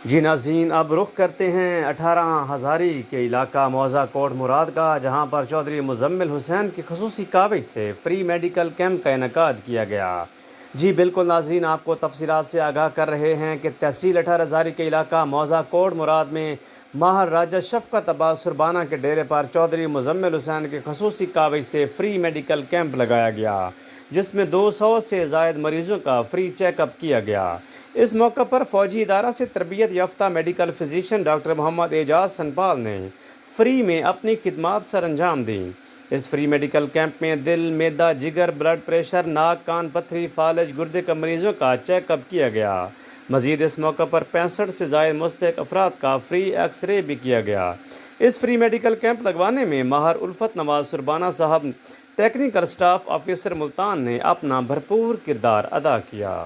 جی ناظرین، اب رخ کرتے ہیں 18 ہزاری کے علاقہ موضع کوٹ مراد کا، جہاں پر چودھری مزمل حسین کی خصوصی کاوش سے فری میڈیکل کیمپ کا انعقاد کیا گیا۔ جی بالکل ناظرین، آپ کو تفصیلات سے آگاہ کر رہے ہیں کہ تحصیل 18 ہزاری کے علاقہ موضع کوٹ مراد میں ماہر راجہ شفقت عباس سربانہ کے ڈیرے پر چودھری مزمل حسین کی خصوصی کاوش سے فری میڈیکل کیمپ لگایا گیا، جس میں 200 سے زائد مریضوں کا فری چیک اپ کیا گیا۔ اس موقع پر فوجی ادارہ سے تربیت یافتہ میڈیکل فزیشین ڈاکٹر محمد اعجاز سنپال نے فری میں اپنی خدمات سر انجام دیں۔ اس فری میڈیکل کیمپ میں دل، معدہ، جگر، بلڈ پریشر، ناک، کان، پتھری، فالج، گردے کے مریضوں کا چیک اپ کیا گیا۔ مزید اس موقع پر 65 سے زائد مستحق افراد کا فری ایکس رے بھی کیا گیا۔ اس فری میڈیکل کیمپ لگوانے میں ماہر الفت نواز سربانہ صاحب، ٹیکنیکل سٹاف آفیسر ملتان نے اپنا بھرپور کردار ادا کیا۔